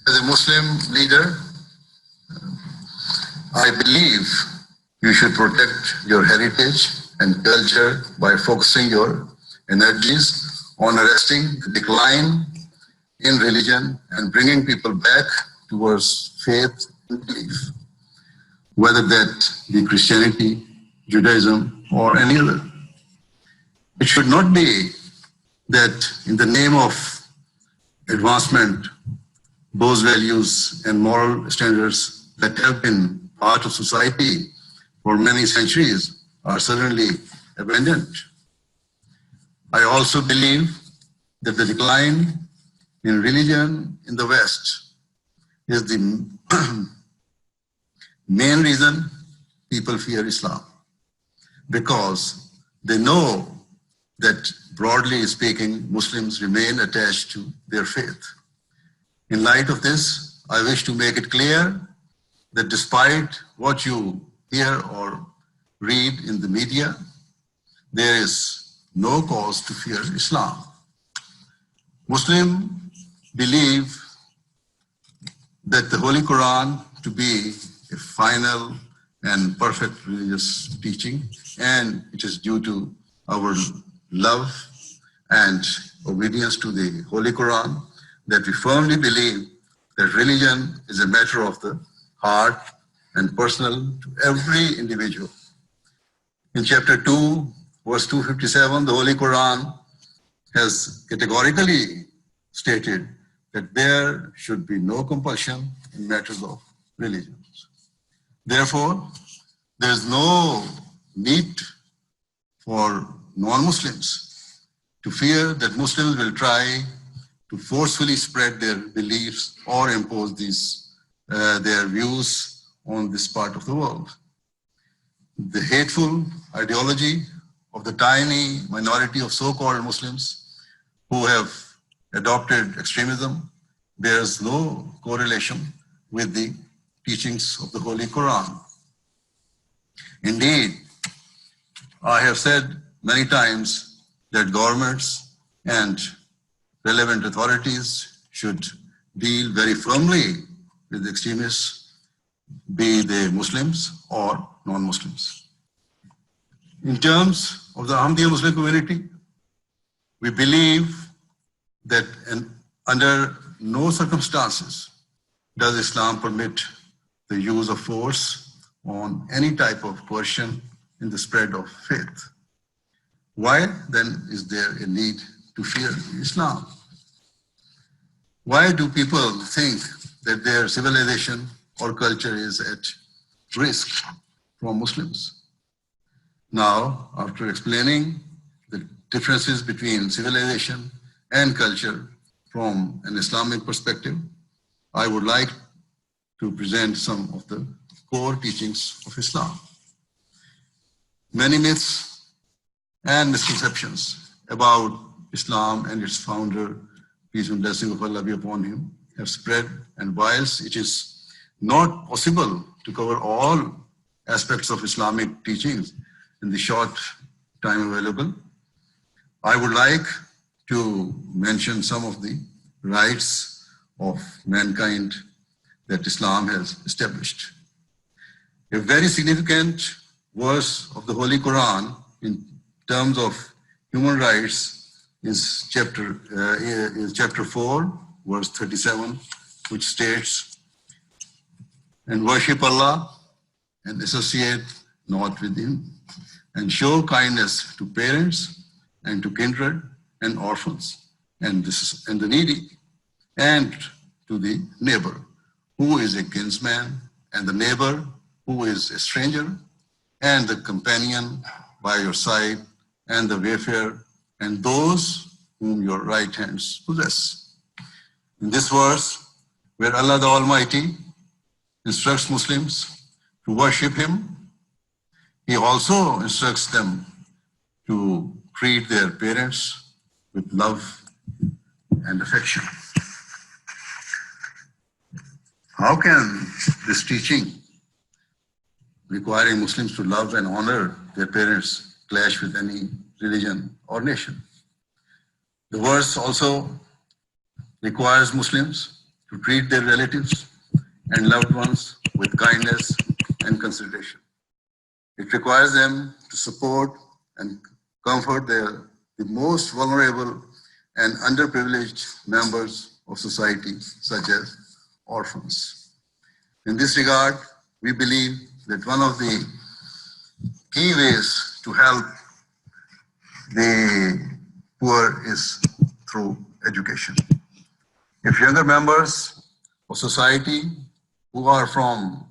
As a Muslim leader, I believe you should protect your heritage and culture by focusing your energies on arresting the decline in religion and bringing people back towards faith and belief, whether that be Christianity, Judaism, or any other. It should not be that in the name of advancement, those values and moral standards that have been part of society for many centuries are suddenly abandoned. I also believe that the decline in religion in the West is the main reason people fear Islam, because they know that, broadly speaking, Muslims remain attached to their faith. In light of this, I wish to make it clear that despite what you hear or read in the media, there is no cause to fear Islam. Muslims believe that the Holy Quran to be a final and perfect religious teaching, and it is due to our love and obedience to the Holy Quran that we firmly believe that religion is a matter of the heart and personal to every individual. In chapter 2, verse 257, the Holy Quran has categorically stated that there should be no compulsion in matters of religion. Therefore, there is no need for non-Muslims to fear that Muslims will try to forcefully spread their beliefs or impose their views on this part of the world. The hateful ideology of the tiny minority of so-called Muslims who have adopted extremism bears no correlation with the teachings of the Holy Quran. Indeed, I have said many times that governments and relevant authorities should deal very firmly with extremists, be they Muslims or non-Muslims. In terms of the Ahmadiyya Muslim community, we believe that under no circumstances does Islam permit the use of force on any type of coercion in the spread of faith. Why then is there a need to fear Islam? Why do people think that their civilization or culture is at risk from Muslims? Now, after explaining the differences between civilization and culture from an Islamic perspective, I would like to present some of the core teachings of Islam. Many myths and misconceptions about Islam and its founder, peace and blessing of Allah be upon him, have spread, and whilst it is not possible to cover all aspects of Islamic teachings in the short time available, I would like to mention some of the rights of mankind that Islam has established. A very significant verse of the Holy Quran in terms of human rights is chapter 4, verse 37, which states, "And worship Allah and associate not with him, and show kindness to parents and to kindred and orphans and the needy, and to the neighbor who is a kinsman, and the neighbor who is a stranger, and the companion by your side, and the wayfarer, and those whom your right hands possess." In this verse, where Allah the Almighty instructs Muslims to worship Him, He also instructs them to treat their parents with love and affection. How can this teaching requiring Muslims to love and honor their parents clash with any religion or nation? The verse also requires Muslims to treat their relatives and loved ones with kindness and consideration. It requires them to support and comfort the most vulnerable and underprivileged members of society, such as orphans. In this regard, we believe that one of the key ways to help the poor is through education. If younger members of society who are from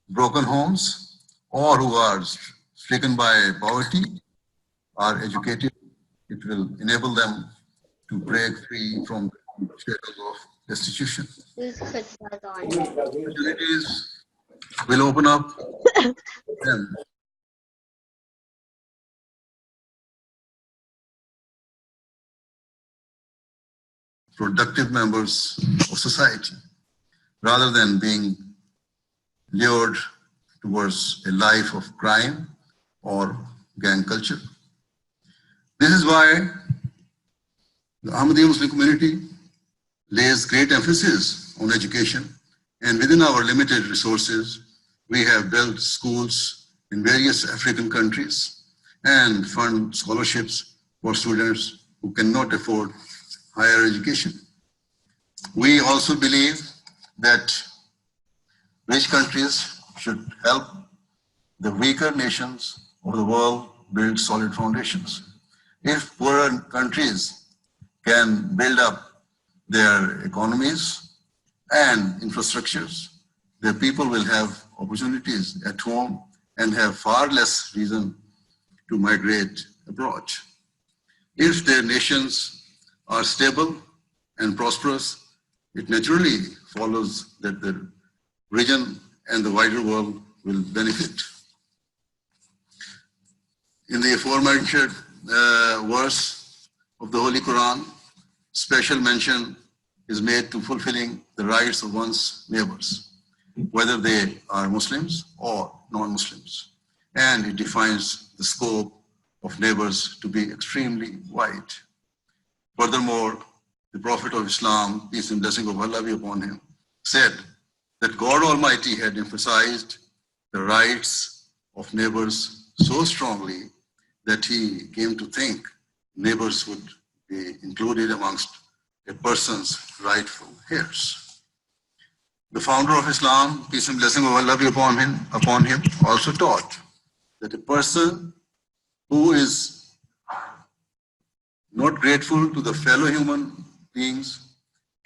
broken homes or who are stricken by poverty are educated, it will enable them to break free from the shackles of destitution. Opportunities will open up them productive members of society rather than being lured towards a life of crime or gang culture. This is why the Ahmadiyya Muslim community lays great emphasis on education, and within our limited resources, we have built schools in various African countries and fund scholarships for students who cannot afford higher education. We also believe that rich countries should help the weaker nations of the world build solid foundations. If poorer countries can build up their economies and infrastructures, their people will have opportunities at home and have far less reason to migrate abroad. If their nations are stable and prosperous, it naturally follows that the region and the wider world will benefit. In the aforementioned verse of the Holy Quran, special mention is made to fulfilling the rights of one's neighbors, whether they are Muslims or non-Muslims. And it defines the scope of neighbors to be extremely wide. Furthermore, the Prophet of Islam, peace and blessing of Allah be upon him, said that God Almighty had emphasized the rights of neighbors so strongly that he came to think neighbors would be included amongst a person's rightful heirs. The founder of Islam, peace and blessing of Allah be upon him, also taught that a person who is not grateful to the fellow human beings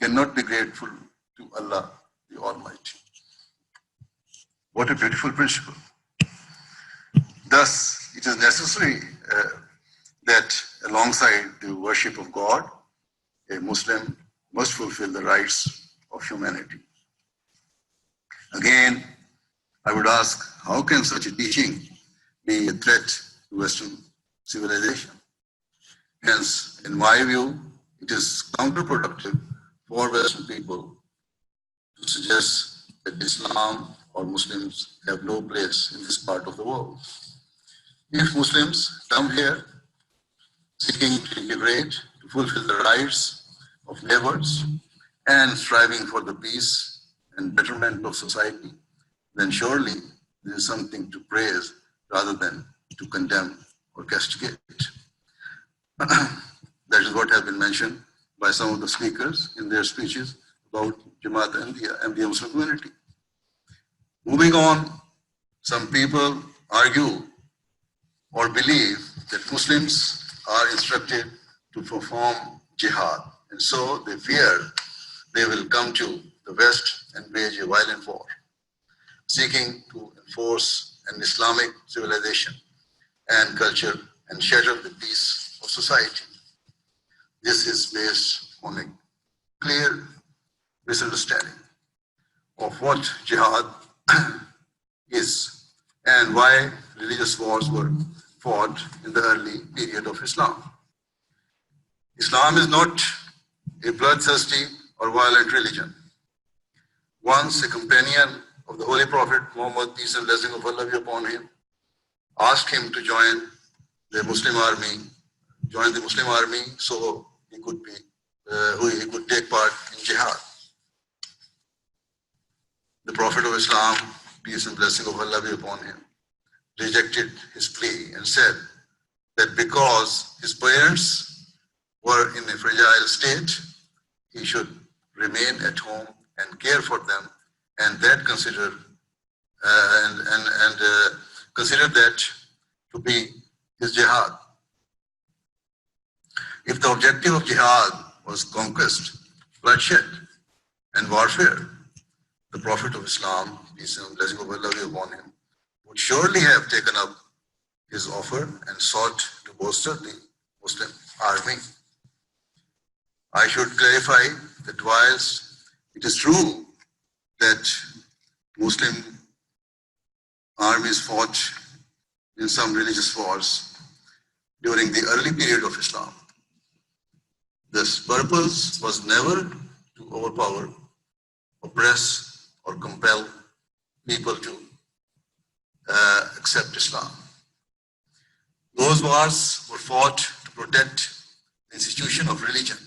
cannot be grateful to Allah the Almighty. What a beautiful principle. Thus, it is necessary that alongside the worship of God, a Muslim must fulfill the rights of humanity. Again, I would ask, how can such a teaching be a threat to Western civilization? Hence, in my view, it is counterproductive for Western people to suggest that Islam or Muslims have no place in this part of the world. If Muslims come here seeking to integrate, to fulfill the rights of neighbors and striving for the peace and betterment of society, then surely there is something to praise rather than to condemn or castigate. That is what has been mentioned by some of the speakers in their speeches about Jamaat and the Muslim community. Moving on, some people argue or believe that Muslims are instructed to perform jihad, and so they fear they will come to the West and wage a violent war, seeking to enforce an Islamic civilization and culture and shatter the peace of society. This is based on a clear misunderstanding of what jihad is and why religious wars were fought in the early period of Islam. Islam is not a bloodthirsty or violent religion. Once a companion of the Holy Prophet Muhammad, peace and blessing of Allah be upon him, asked him to join the Muslim army so he could be he could take part in jihad. The Prophet of Islam, peace and blessing of Allah be upon him, rejected his plea and said that because his parents were in a fragile state, he should remain at home and care for them, and that consider that to be his jihad. If the objective of jihad was conquest, bloodshed, and warfare, the Prophet of Islam, peace and blessing of Allah be upon him, would surely have taken up his offer and sought to bolster the Muslim army. I should clarify that whilst it is true that Muslim armies fought in some religious wars during the early period of Islam, this purpose was never to overpower, oppress, or compel people to accept Islam. Those wars were fought to protect the institution of religion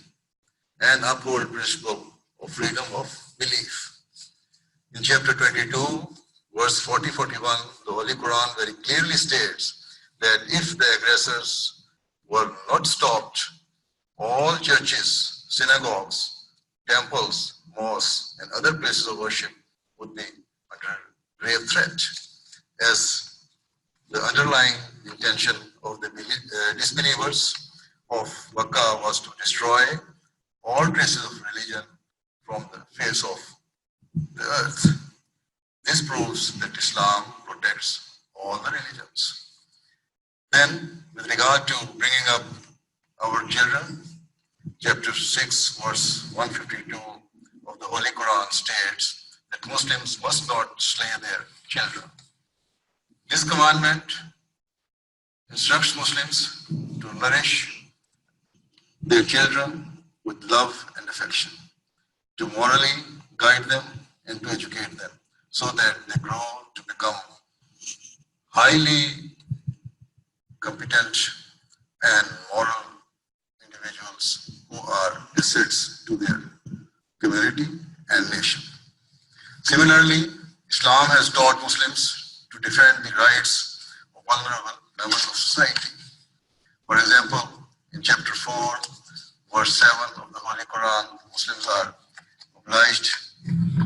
and uphold the principle of freedom of belief. In chapter 22, verse 40-41, the Holy Quran very clearly states that if the aggressors were not stopped, all churches, synagogues, temples, mosques, and other places of worship would be under grave threat, as the underlying intention of the disbelievers of Makkah was to destroy all traces of religion from the face of the earth. This proves that Islam protects all the religions. Then, with regard to bringing up our children, chapter 6, verse 152 of the Holy Quran states that Muslims must not slay their children. This commandment instructs Muslims to nourish their children with love and affection, to morally guide them and to educate them so that they grow to become highly competent and moral individuals who are assets to their community and nation. Similarly, Islam has taught Muslims to defend the rights of vulnerable members of society. For example, in chapter 4, verse 7 of the Holy Quran, Muslims are obliged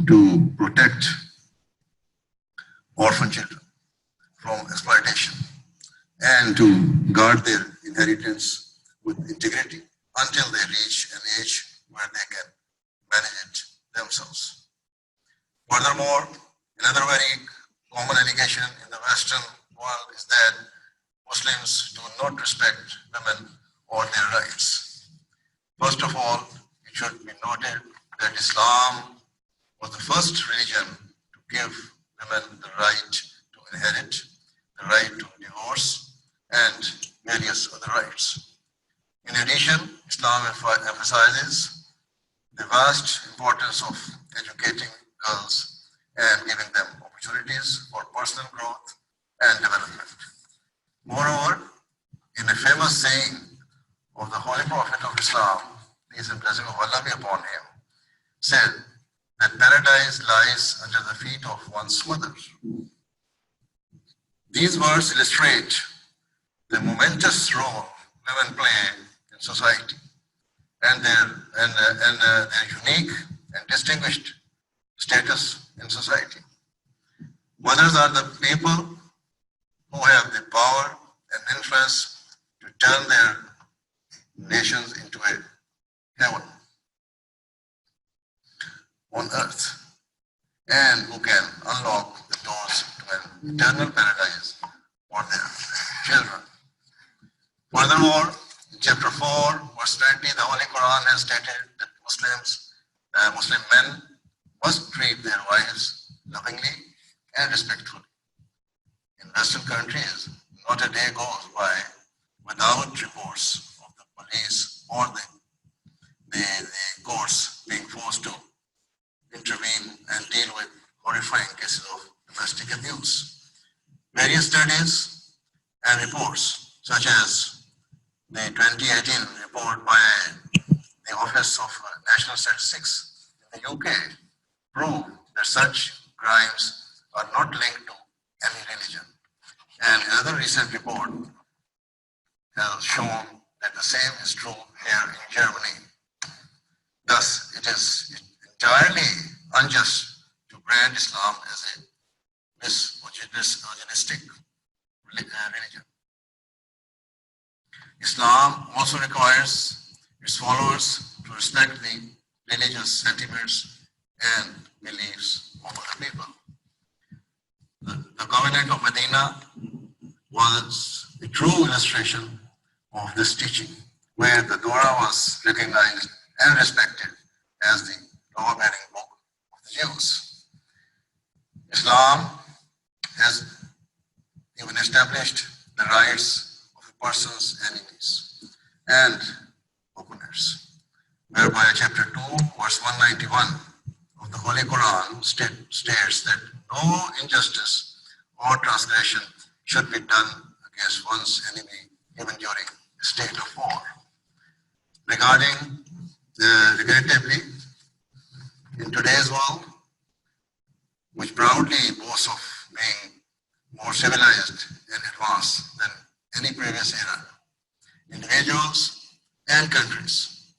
to protect orphan children from exploitation and to guard their inheritance with integrity until they reach an age where they can manage it themselves. Furthermore, another very common allegation in the Western world is that Muslims do not respect women or their rights. First of all, it should be noted that Islam was the first religion to give women the right to inherit, the right to divorce, and various other rights. In addition, Islam emphasizes the vast importance of educating girls and giving them opportunities for personal growth and development. Moreover, in a famous saying of the Holy Prophet of Islam, peace and blessing of Allah be upon him, said that paradise lies under the feet of one's mother. These words illustrate the momentous role women play in society and their unique and distinguished status in society. Mothers are the people who have the power and influence to turn their nations into a heaven on earth, and who can unlock the doors to an eternal paradise for their children. Furthermore, in chapter 4, verse 20, the Holy Quran has stated that Muslim men must treat their wives lovingly and respectfully. In Western countries, not a day goes by without reports of the police or the courts being forced to intervene and deal with horrifying cases of domestic abuse. Various studies and reports, such as the 2018 report by the Office of National Statistics in the UK prove that such crimes are not linked to any religion. And another recent report has shown that the same is true here in Germany. Thus, it is entirely unjust to brand Islam as a misogynistic religion. Islam also requires its followers to respect the religious sentiments and beliefs of other people. The Covenant of Medina was a true illustration of this teaching, where the Torah was recognized and respected as the law-bearing book of the Jews. Islam has even established the rights of a person's enemies and opponents, whereby chapter 2, verse 191 of the Holy Quran states that no injustice or transgression should be done against one's enemy even during a state of war. Regrettably, in today's world, which proudly boasts of being more civilized and advanced than any previous era, individuals and countries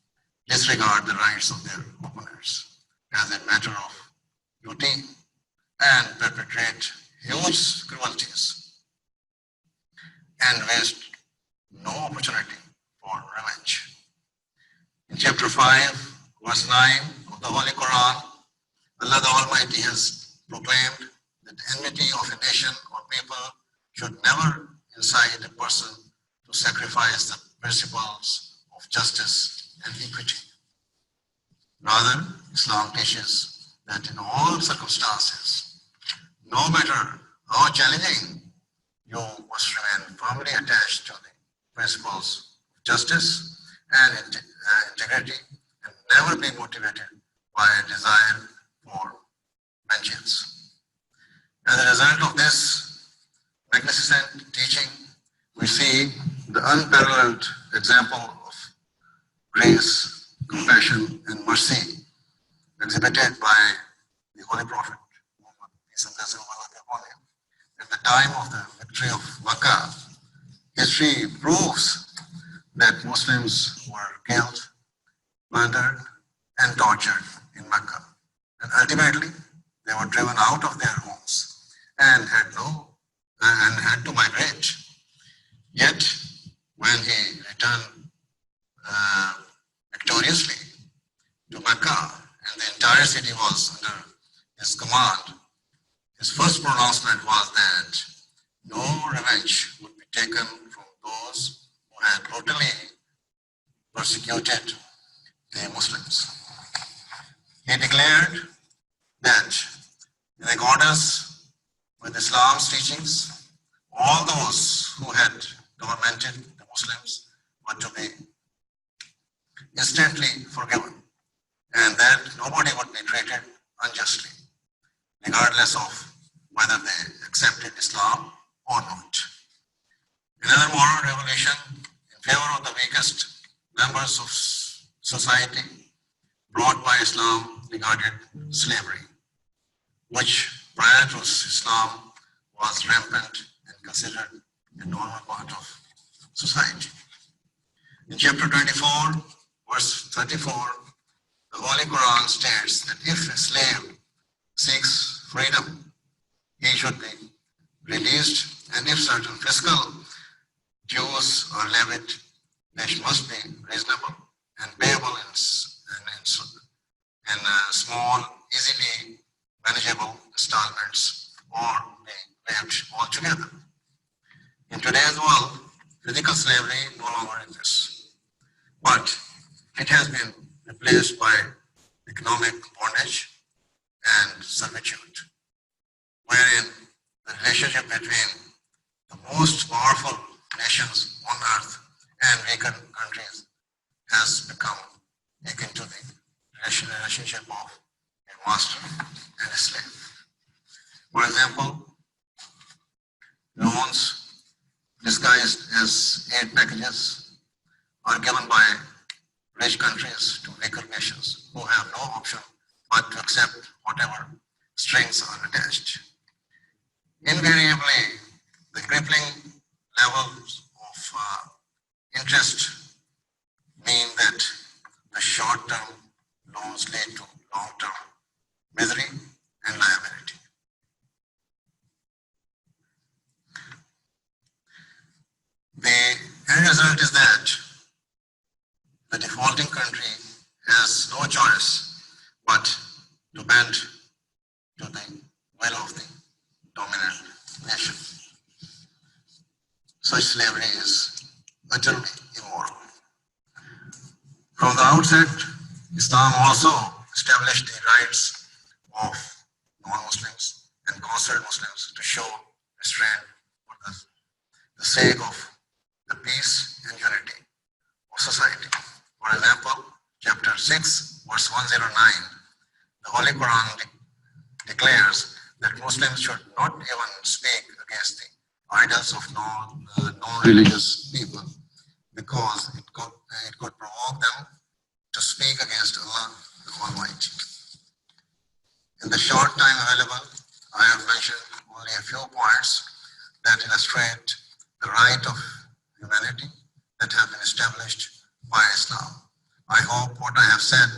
disregard the rights of their opponents as a matter of duty and perpetrate huge cruelties and waste no opportunity for revenge. In chapter 5, verse 9 of the Holy Quran, Allah the Almighty has proclaimed that the enmity of a nation or people should never incite a person to sacrifice the principles of justice and equity. Rather, Islam teaches that in all circumstances, no matter how challenging, you must remain firmly attached to the principles of justice and integrity and never be motivated by a desire for vengeance. As a result of this magnificent teaching, we see the unparalleled example of grace, compassion, and mercy exhibited by the Holy Prophet Muhammad, peace and blessings of Allah be upon him. At the time of the victory of Makkah, history proves that Muslims were killed, murdered, and tortured in Mecca. And ultimately, they were driven out of their homes and had to migrate. Yet, when he returned victoriously to Mecca, and the entire city was under his command, his first pronouncement was that no revenge would be taken from those who had brutally persecuted the Muslims. He declared that in accordance with Islam's teachings, all those who had tormented the Muslims were to be instantly forgiven, and that nobody would be treated unjustly, regardless of whether they accepted Islam or not. Another moral revolution in favor of the weakest members of society brought by Islam regarded slavery, which prior to Islam was rampant and considered a normal part of society. In chapter 24, verse 34, the Holy Quran states that if a slave seeks freedom, he should be released, and if certain fiscal dues are levied, they must be reasonable and payable in small, easily manageable installments, or be waived altogether. In today's world, physical slavery no longer exists, but it has been replaced by economic bondage and servitude, wherein the relationship between the most powerful nations on earth and weaker countries has become akin to the relationship of a master and a slave. For example, loans disguised as aid packages are given by rich countries to weaker nations who have no option but to accept whatever strings are attached. Invariably, the crippling levels of interest mean that the short-term loans lead to long-term misery and liability. The end result is that the defaulting country has no choice but to bend to the will of the dominant nation. Such slavery is utterly immoral. From the outset, Islam also established the rights of non-Muslims and concerned Muslims to show restraint for the sake of the peace and unity of society. For example, chapter 6, verse 109, the Holy Quran declares that Muslims should not even speak against the idols of non-religious people because it could provoke them to speak against Allah the Almighty. In the short time available, I have mentioned only a few points that illustrate the right of humanity that have been established by Islam. I hope what I have said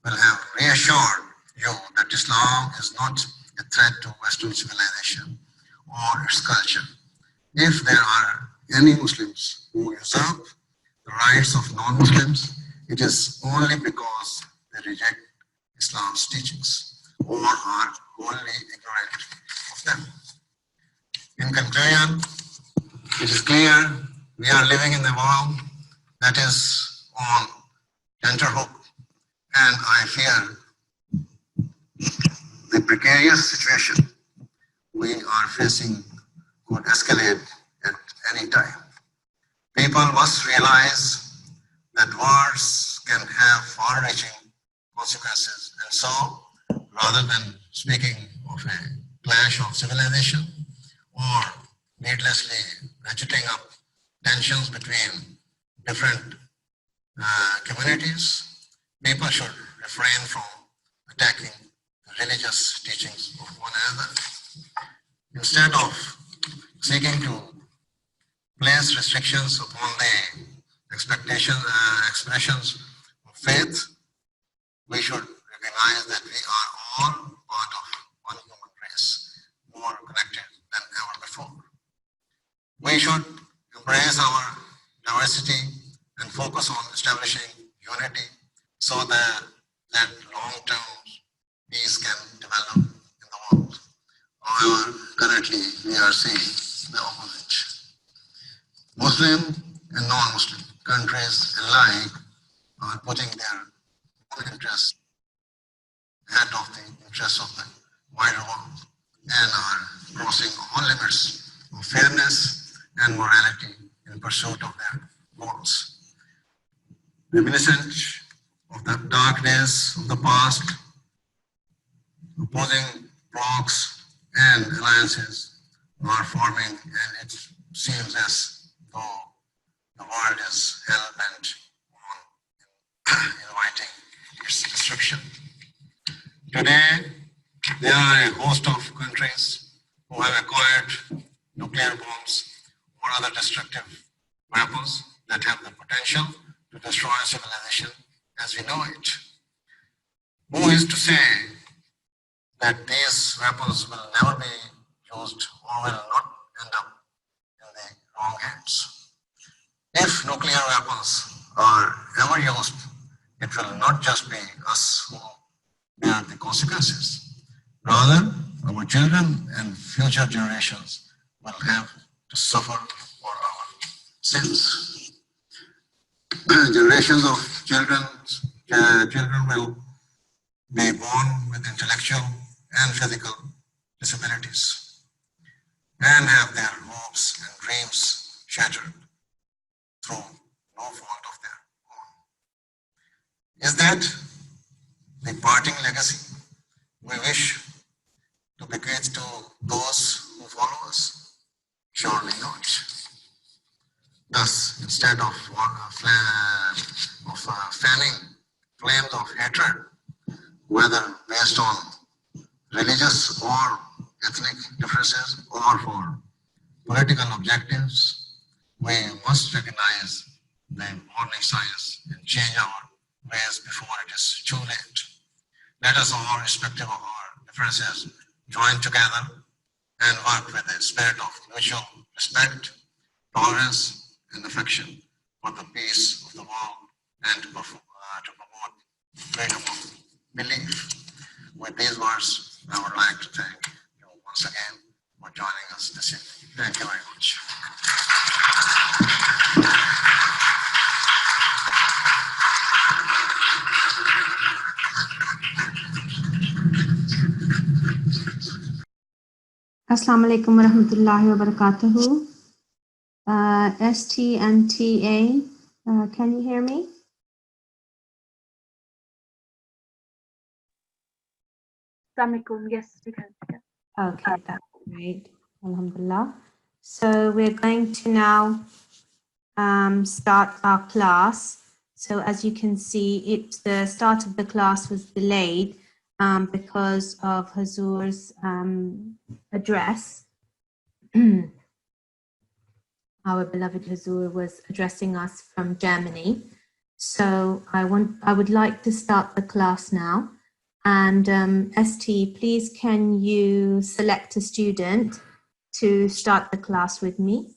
will have reassured you that Islam is not a threat to Western civilization or its culture. If there are any Muslims who usurp the rights of non-Muslims, it is only because they reject Islam's teachings or are wholly ignorant of them. In conclusion, it is clear we are living in a world that is on tenterhook, and I fear the precarious situation we are facing could escalate at any time. People must realize that wars can have far-reaching consequences, and so, rather than speaking of a clash of civilization or needlessly ratcheting up tensions between different communities, people should refrain from attacking the religious teachings of one another. Instead of seeking to place restrictions upon the expressions of faith, we should recognize that we are all part of one human race, more connected than ever before. We should embrace our diversity and focus on establishing unity so that long-term peace can develop in the world. However, currently we are seeing the opposite. Muslim and non-Muslim countries alike are putting their own interests ahead of the interests of the wider world and are crossing all limits of fairness and morality in pursuit of their goals. Reminiscent of the dark days of the past, opposing blocs and alliances are forming, and it seems as though the world is hell-bent on inviting its destruction. Today, there are a host of countries who have acquired nuclear bombs or other destructive weapons that have the potential to destroy civilization as we know it. Who is to say that these weapons will never be used or will not end up in the wrong hands? If nuclear weapons are ever used, it will not just be us who bear the consequences. Rather, our children and future generations will have to suffer for our sins. Generations of children will be born with intellectual and physical disabilities and have their hopes and dreams shattered through no fault of their own. Is that the parting legacy we wish to bequeath to those who follow us? Surely not. Thus, instead of fanning flames of hatred, whether based on religious or ethnic differences or for political objectives, we must recognize the warning signs and change our ways before it is too late. Let us all, irrespective of our differences, join together and work with a spirit of mutual respect, tolerance, and affection for the peace of the world and to promote freedom of belief. With these words, I would like to thank you once again for joining us this evening. Thank you very much. Assalamu alaikum wa rahmatullahi wa barakatuhu. ST and TA, can you hear me? Assalamu alaikum. Yes, we can. Yeah. Okay, that's great. Alhamdulillah. So we're going to now start our class. So as you can see, the start of the class was delayed because of Hazur's address. Our beloved Hazur was addressing us from Germany. So I would like to start the class now. And ST, please can you select a student to start the class with me?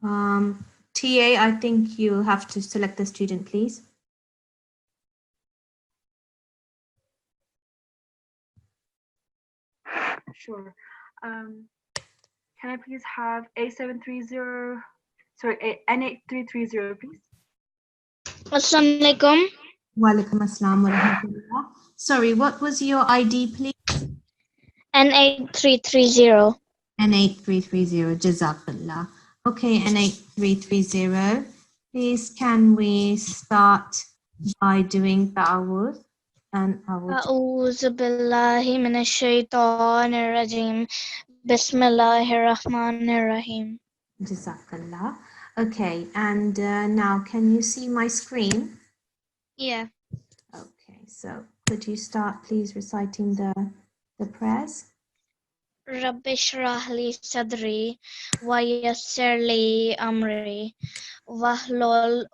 TA, I think you'll have to select the student, please. Sure. Can I please have A730, sorry, N8330, please? Assalamu alaikum. Wa alaikum assalam wa rahmatullah. Sorry, what was your ID, please? N8330. N8330, Jazakallah. Okay, N8330. Please can we start by doing ta'awudh? And I will A'udhu billahi minash shaitanir rajim. Bismillahir rahmanir rahim. Jazakallah. Okay, and now can you see my screen? Yeah. Okay, so could you start please reciting the prayers? Rabbi shrah li sadri wa yassir li amri wahlul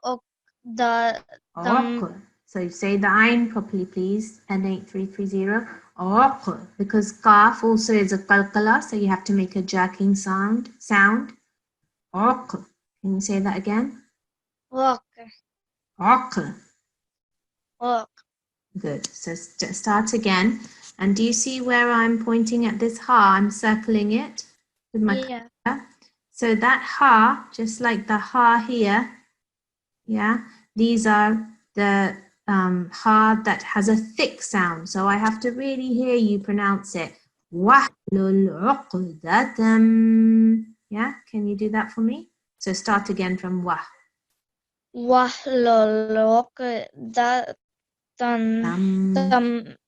uqdatam. So you say the ayn properly, please. N8330. Oq, because qaf also is a qalqala, so you have to make a jerking sound. Oq. Can you say that again? Waq. Oq. Waq. Good. So start again. And do you see where I'm pointing at this ha? I'm circling it with my cursor. So that ha, just like the ha here, yeah, these are the ha that has a thick sound. So I have to really hear you pronounce it. Wahlul uqdatam. Yeah, can you do that for me? So start again from wah. Wahlul uqdatam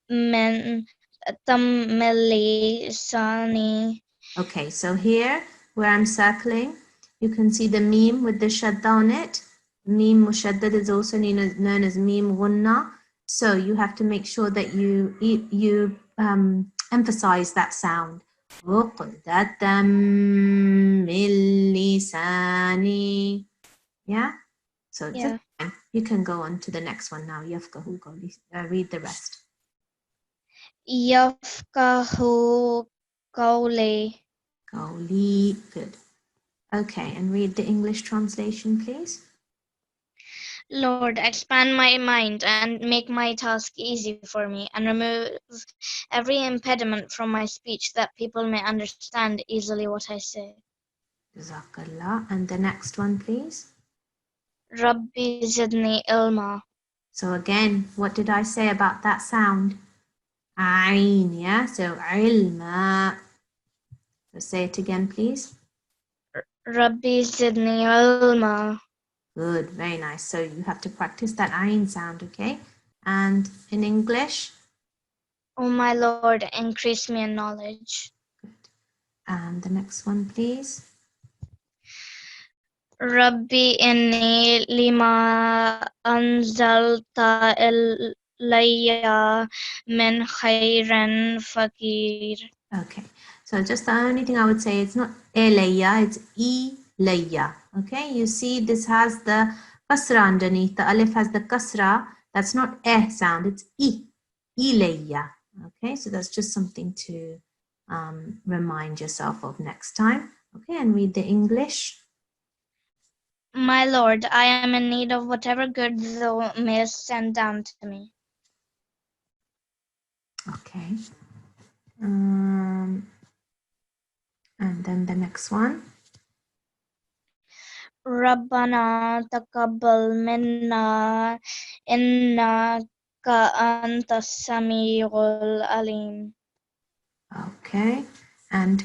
tamlisani. Okay, so here where I'm circling, you can see the meme with the shadda on it. Meme mushaddad is also known as meme gunna. So you have to make sure that you emphasize that sound. Uqdatam min lisani. Yeah? So Yeah. you can go on to the next one now. Yafqahu qawli. Read the rest. Yafqahu qawli. Qawli. Good. Okay, and read the English translation, please. Lord, expand my mind and make my task easy for me, and remove every impediment from my speech that people may understand easily what I say. Jazakallah. And the next one, please. Rabbi zidni ilma. So again, what did I say about that sound? Ain, yeah? So ilma. So say it again, please. Rabbi zidni ilma. Good, very nice. So you have to practice that ain sound, okay? And in English? O my Lord, increase me in knowledge. Good. And the next one, please. Rabbi inni lima anzalta ilayya min khairan fakir. Okay, so just the only thing I would say, it's not elayya, it's ilayya. Okay, you see this has the kasra underneath, the alif has the kasra, that's not eh sound, it's ilayya. Okay, so that's just something to remind yourself of next time. Okay, and read the English. My Lord, I am in need of whatever good thou mayest send down to me. Okay, and then the next one. Rabbana taqabbal minna innaka antas samiul alim. Okay, and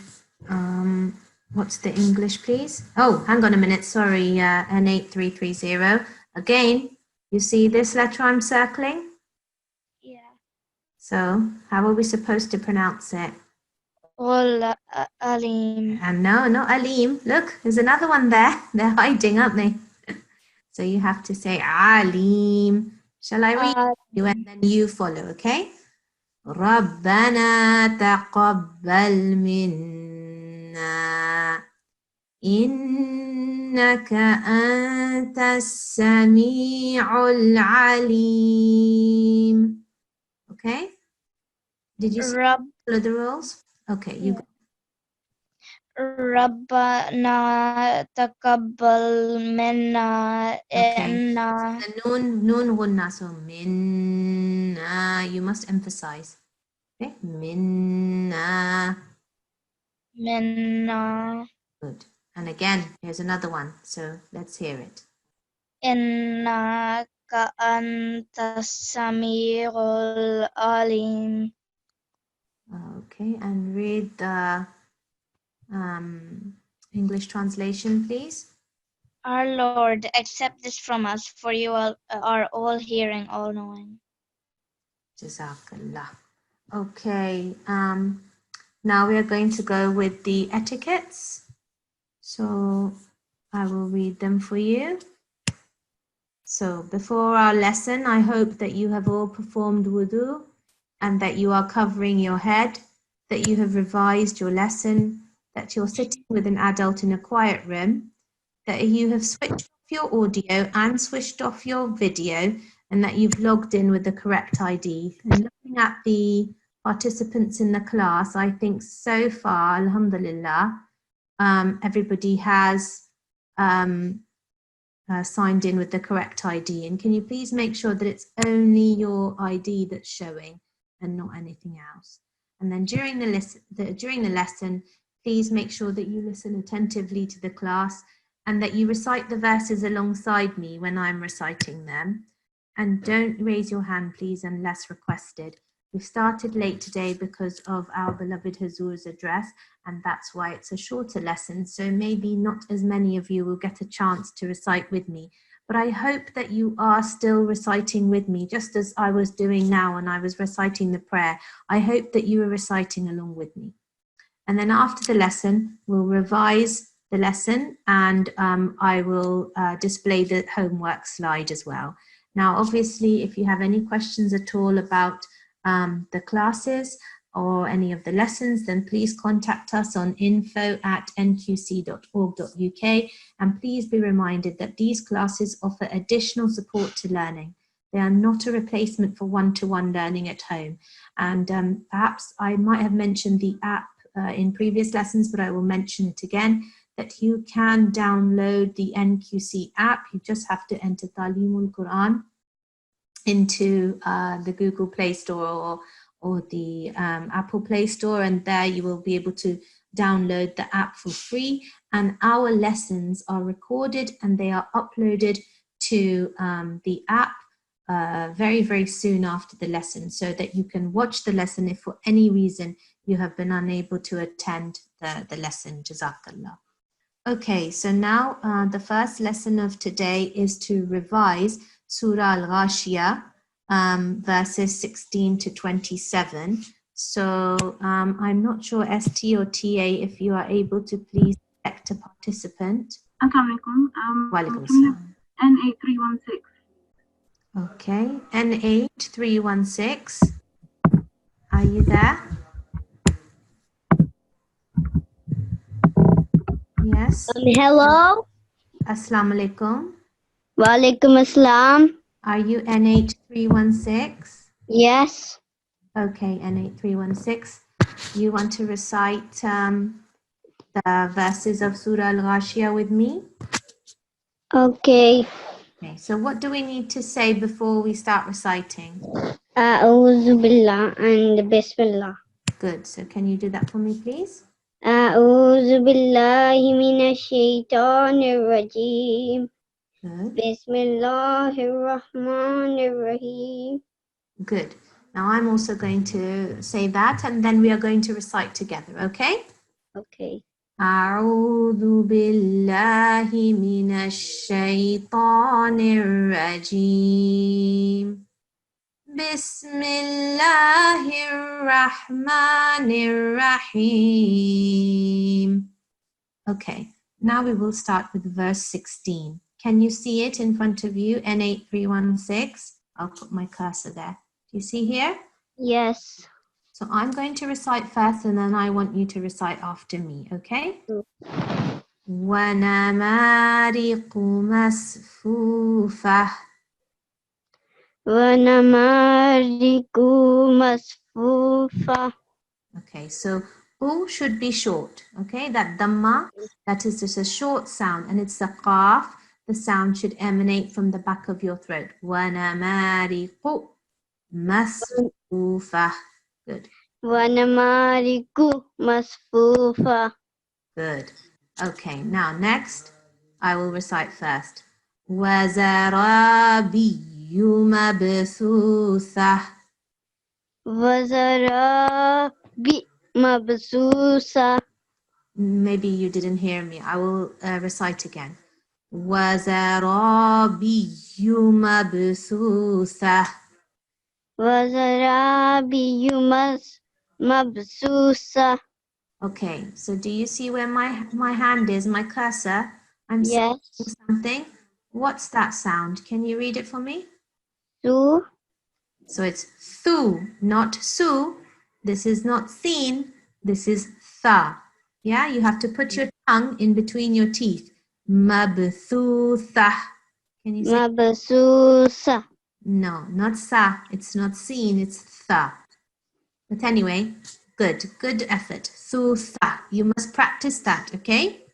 what's the English, please? Oh, hang on a minute. Sorry, N8330. Again, you see this letter I'm circling? Yeah. So, how are we supposed to pronounce it? Ul alim. And no, not Alim. Look, there's another one there. They're hiding, aren't they? So you have to say Alim. Shall I read you and then you follow, okay? ربنا تقبل منا إنك أنت السميع العليم. Okay? Did you follow the rules? Okay, you go. Rabbana taqabbal minna Okay. inna. The noon gunna, so minna, you must emphasize. Okay, minna. Minna. Good. And again, here's another one. So let's hear it. Innaka antas samiul alim. Okay, and read the English translation, please. Our Lord, accept this from us, for you are all hearing, all knowing. Jazakallah. Okay, now we are going to go with the etiquettes. So I will read them for you. So before our lesson, I hope that you have all performed wudu and that you are covering your head, that you have revised your lesson, that you're sitting with an adult in a quiet room, that you have switched off your audio and switched off your video, and that you've logged in with the correct ID. And looking at the participants in the class, I think so far, alhamdulillah, everybody has signed in with the correct ID. And can you please make sure that it's only your ID that's showing and not anything else? And then during the lesson, please make sure that you listen attentively to the class and that you recite the verses alongside me when I'm reciting them. And don't raise your hand, please, unless requested. We've started late today because of our beloved Hazur's address, and that's why it's a shorter lesson. So maybe not as many of you will get a chance to recite with me. But I hope that you are still reciting with me, just as I was doing now when I was reciting the prayer. I hope that you are reciting along with me. And then after the lesson, we'll revise the lesson and I will display the homework slide as well. Now, obviously, if you have any questions at all about the classes or any of the lessons, then please contact us on info@nqc.org.uk, and please be reminded that these classes offer additional support to learning. They are not a replacement for one-to-one learning at home. And perhaps I might have mentioned the app in previous lessons, but I will mention it again, that you can download the NQC app. You just have to enter Talimul-Quran into the Google Play Store or the Apple Play Store, and there you will be able to download the app for free. And our lessons are recorded and they are uploaded to the app very, very soon after the lesson, so that you can watch the lesson if for any reason you have been unable to attend the lesson. Jazakallah. Okay, so now the first lesson of today is to revise Surah Al-Ghashiyah, verses 16 to 27. So I'm not sure, ST or TA, if you are able to please select a participant Assalamu alaikum. Walaikum Can we have salam. N8316? Okay, N8316. Are you there? Yes. Hello. Assalamu alaikum. Walaikum assalam. Are you N8316? Yes. Okay, N8316. You want to recite the verses of Surah Al-Ghashiyah with me? Okay. Okay, so what do we need to say before we start reciting? A'udhu billah and Bismillah. Good, so can you do that for me, please? A'udhu billahi minash shaitanir rajim. Good, Bismillahir rahmanir rahim. good. Now I'm also going to say that and then we are going to recite together, okay? Okay. أعوذ بالله من الشيطان الرجيم بسم الله الرحمن الرحيم. Okay, now we will start with verse 16. Can you see it in front of you, N8316? I'll put my cursor there. Do you see here? Yes. So I'm going to recite first and then I want you to recite after me, okay? وَنَمَارِقُ مَصْفُوفَةٌ. Wanamariku masfufa. Okay, so U should be short, okay? That Dhamma, that is just a short sound and it's the Qaf. The sound should emanate from the back of your throat. وَنَمَارِقُ مَصْفُوفَةٌ. Good. Wanamariku masfufa. Good. Okay, now next, I will recite first. وَزَرَابِيُّ مَبْثُوثَةٌ. Wazarabi mabsusa. Maybe you didn't hear me. I will recite again. وَزَرَابِيُّ مَبْثُوثَةٌ. Wazarabi mabsusa. Okay, so do you see where my hand is, my cursor? I'm saying Yes. something. What's that sound? Can you read it for me? Su. So it's thu, not su. This is not seen. This is tha. Yeah, you have to put your tongue in between your teeth. Mabthutha. Can you say? Mabsusa. No, not sa. It's not seen. It's tha. But anyway, good effort. Thutha. You must practice that, okay?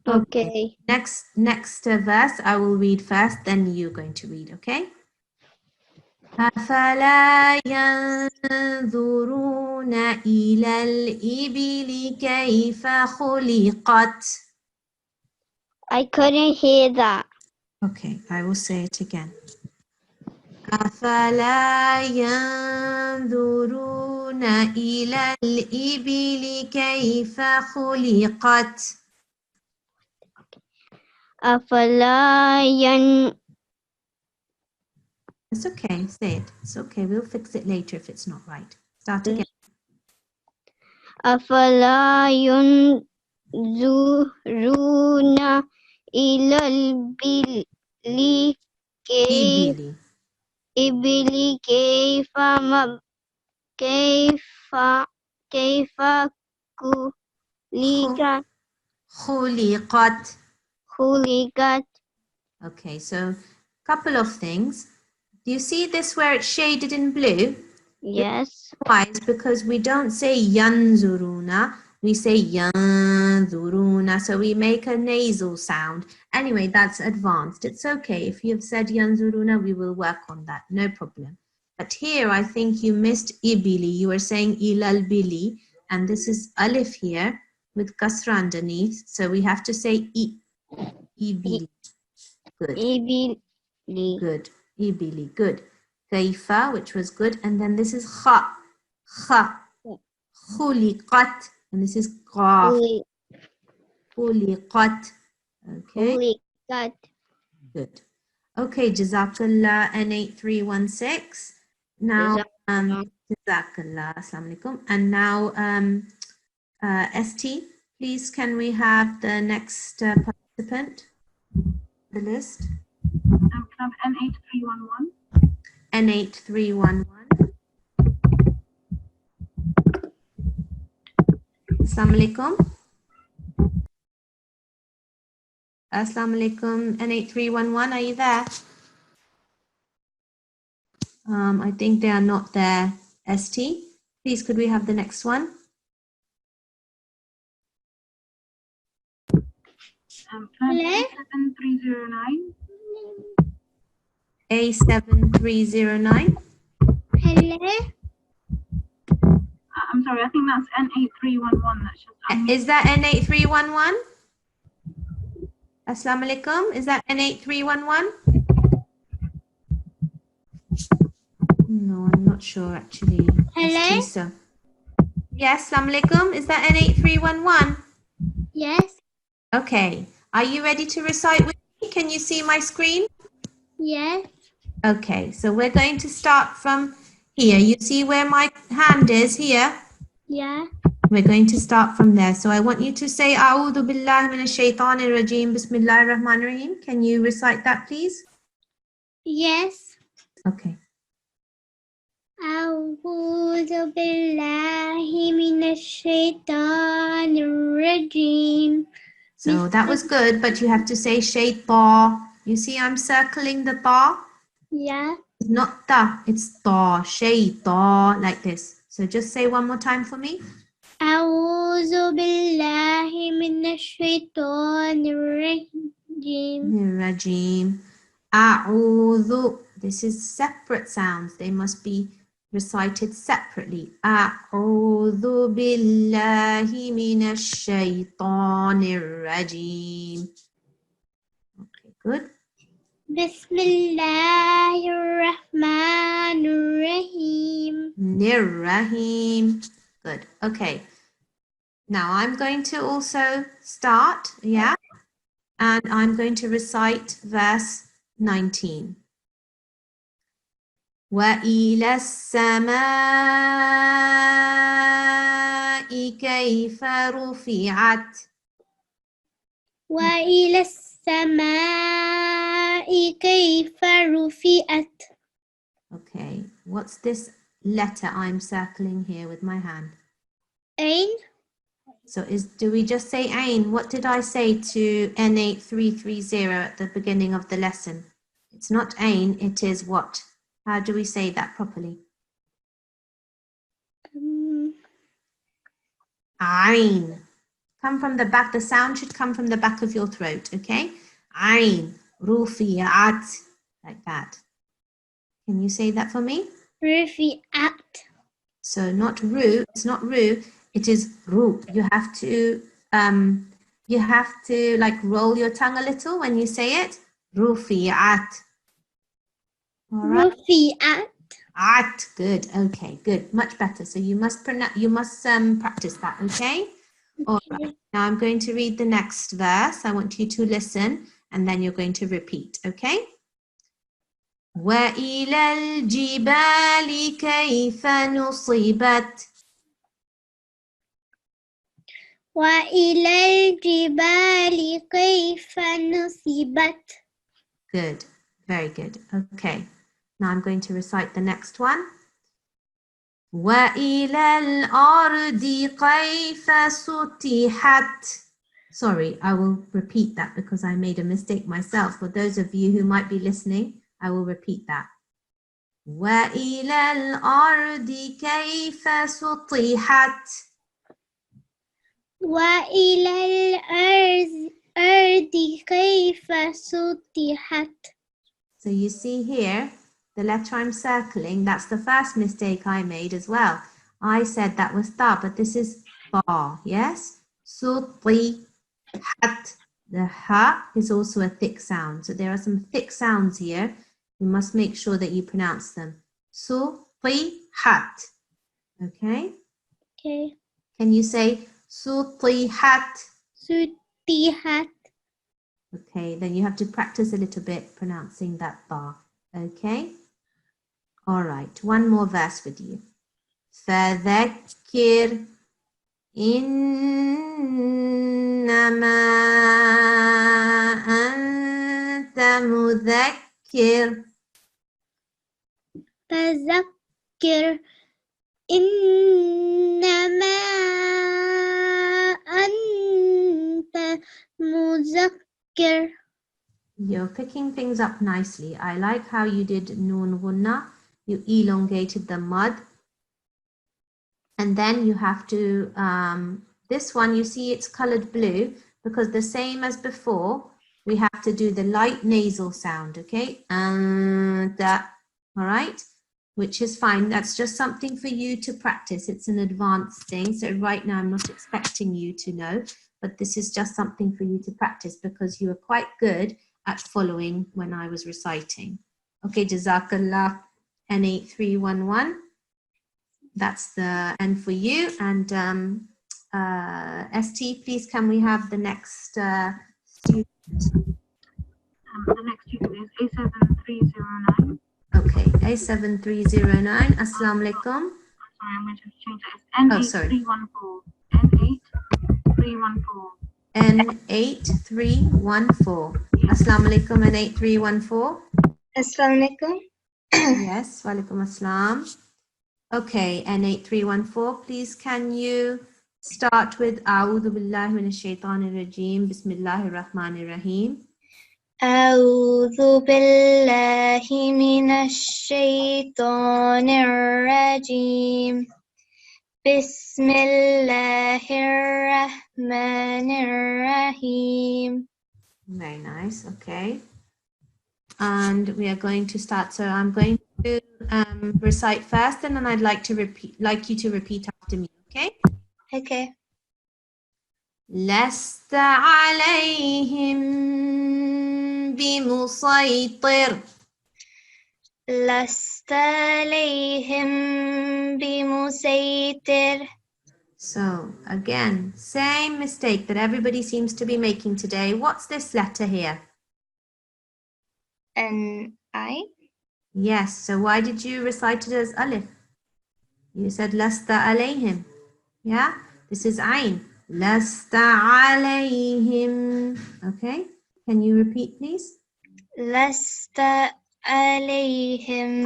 Okay. Next verse, I will read first, then you're going to read, okay? أفلا ينظرون إلى الإبل كيف خلقت. I couldn't hear that. Okay, I will say it again. أفلا ينظرون إلى الإبل كيف خلقت. Afala yan. It's okay, say it. It's okay, we'll fix it later if it's not right. Start again. Afala yunzuruna ilal bili Ibili. ibili kaifa kulika خلقت. kulikat. Okay, so couple of things. Do you see this where it's shaded in blue? Yes. Why? It's because we don't say yanzuruna, we say yanzuruna, so we make a nasal sound. Anyway, that's advanced. It's okay. If you've said yanzuruna, we will work on that. No problem. But here, I think you missed ibili. You were saying ilal bili, and this is alif here with kasra underneath. So we have to say ibili. Good. Ibili. Good. Ibili. Good. Kaifa, which was good. And then this is kha. Kha. Khuliqat. And this is qaf. Khuliqat. Okay. Kulikat. Good. Okay, Jazakallah N8316. Now, Jazakallah. Assalamu alaikum. And now, ST, please can we have the next participant participant? The list? Can I have N8311? N8311. Assalamu alaikum. Assalamu alaikum. N8311, are you there? I think they are not there. ST, please could we have the next one? Can I have A7309. Hello? I'm sorry, I think that's N8311. That's just Is that N8311? Assalamu alaikum. Is that N8311? No, I'm not sure actually. Hello? ST, so. Yes, assalamu alaikum. Is that N8311? Yes. Okay. Are you ready to recite with me? Can you see my screen? Yes. Okay, so we're going to start from here. You see where my hand is here? Yeah. We're going to start from there. So I want you to say, A'udhu billahi minash shaitanir rajeem, Bismillahir Rahmanir Rahim. Can you recite that, please? Yes. Okay. أعوذ بالله من الشيطان الرجيم. So that was good, but you have to say shaitan. You see, I'm circling the ta. Yeah. It's not ta, it's ta, shaitan, like this. So just say one more time for me. أعوذ بالله من الشيطان الرجيم. Rajim. A'udhu. This is separate sounds. They must be recited separately. A'udhu billahi minash shaitanir rajim. Okay, good. بسم الله الرحمن الرحيم. Nirrahim. Good. Okay. Now I'm going to also start, yeah? And I'm going to recite verse 19. وَإِلَى السَّمَاءِ كَيْفَ رُفِعَتْ. وإلى السماء كيف رفعت. Okay, what's this letter I'm circling here with my hand? أين؟ So do we just say Ain? What did I say to N8330 at the beginning of the lesson? It's not Ain, it is what? How do we say that properly? Ain. Come from the back. The sound should come from the back of your throat, okay? Ain, rufi'at, like that. Can you say that for me? رفعت. So not ru, it's not ru, it is ru. You have to like roll your tongue a little when you say it. Rufi'at. All right. رفعت. At, good. Okay, good. Much better. So you must practice that, okay? All right. Now I'm going to read the next verse. I want you to listen and then you're going to repeat, okay? وَإِلَى الْجِبَالِ كَيْفَ نُصِبَتْ. وإلى الجبال كيف نصبت. Good. Very good. Okay. Now I'm going to recite the next one. وَإِلَى الْأَرْضِ كَيْفَ سُطِحَتْ. Sorry, I will repeat that because I made a mistake myself. For those of you who might be listening, I will repeat that. وَإِلَى الْأَرْضِ كَيْفَ سُطِحَتْ. وإلى الأرض كيف سطحت. So you see here, the letter I'm circling, that's the first mistake I made as well. I said that was ta, but this is ba, yes? Sutihat. The ha is also a thick sound. So there are some thick sounds here. You must make sure that you pronounce them. Sutihat. Okay? Okay. Can you say sutihat? سطحت. Okay, then you have to practice a little bit pronouncing that ba. Okay? All right, one more verse with you. فَذَكِّرْ إِنَّمَا أنت مذكر. فذكر إنما أنت مذكر. You're picking things up nicely. I like how you did noon gunna. You elongated the mud. And then you have to, this one, you see it's colored blue because the same as before, we have to do the light nasal sound, okay? That, all right? Which is fine. That's just something for you to practice. It's an advanced thing. So right now I'm not expecting you to know, but this is just something for you to practice because you were quite good at following when I was reciting. Okay, Jazakallah, N8311. That's the end for you. And ST, please can we have the next student? The next student is A7309. Okay, A7309. Assalamu alaikum. Sorry, I'm going to change that. It's N8314. N8314. Assalamu alaikum, N8314. Assalamu alaikum. Yes, wa alaikum assalam. Okay, N8314, please can you start with A'udhu billahi minash shaitanir rajim, Bismillahir Rahmanir Rahim. أعوذ بالله من الشيطان الرجيم بسم الله الرحمن الرحيم. Very nice, okay. And we are going to start. So I'm going to recite first, and then I'd like you to repeat after me, okay? Okay. لست عليهم بمسيطر. لست عليهم بمسيطر. So again, same mistake that everybody seems to be making today. What's this letter here? An I? Yes, so why did you recite it as alif? You said lasta alayhim. Yeah, this is ayn. Lasta alayhim. Okay, can you repeat please? لست عليهم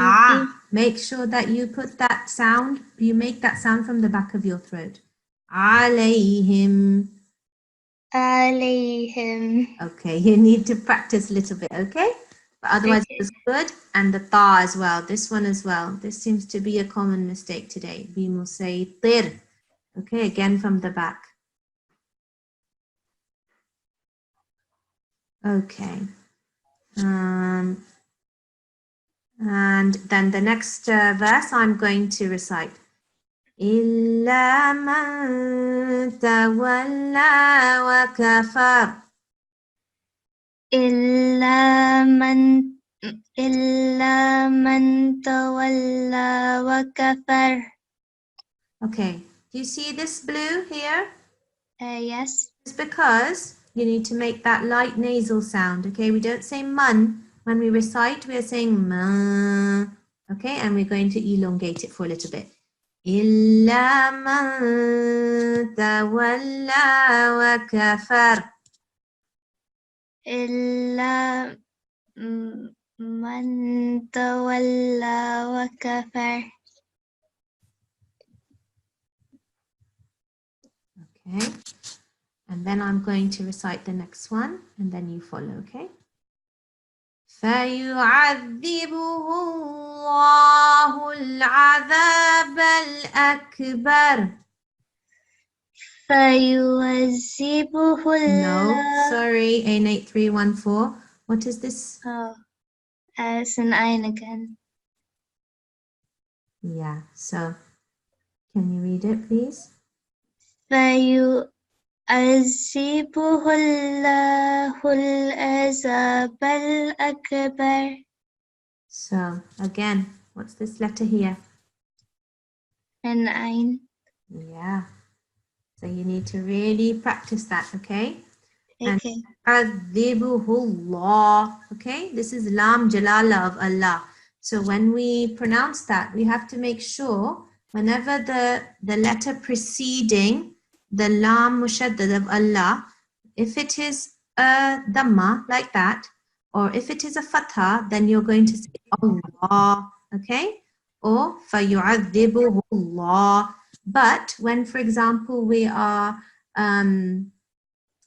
Make sure that you put that sound, you make that sound from the back of your throat. Alayhim. عليهم. Okay, you need to practice a little bit, okay? But otherwise it was good. And the ta as well, this one as well. This seems to be a common mistake today. Bimusaytir. Okay, again from the back. Okay. And then the next verse I'm going to recite. إِلَّا مَن تَوَلَّى وَكَفَرَ. إلا من تولى وكفر. Okay, do you see this blue here? Yes. It's because you need to make that light nasal sound, okay? We don't say man. When we recite, we are saying ma, okay? And we're going to elongate it for a little bit. إِلَّا مَن تَوَلَّى وَكَفَرَ. إلا من تولى وكفر. Okay, and then I'm going to recite the next one, and then you follow, okay? فَيُعَذِّبُهُ اللَّهُ الْعَذَابَ الْأَكْبَرَ. فيعذبه No, sorry, N8314. What is this? Oh, it's an ayn again. Yeah, so can you read it, please? فيعذبه الله العذاب الأكبر. So again, what's this letter here? An ayn. Yeah. So you need to really practice that, okay? Okay. Adhibuhullah. Okay, this is Lam Jalala of Allah. So when we pronounce that, we have to make sure whenever the letter preceding the Lam Mushaddad of Allah, if it is a dhamma like that, or if it is a fatha, then you're going to say Allah, okay? Or فَيُعَذِّبُهُ اللَّهُ. But when, for example, we are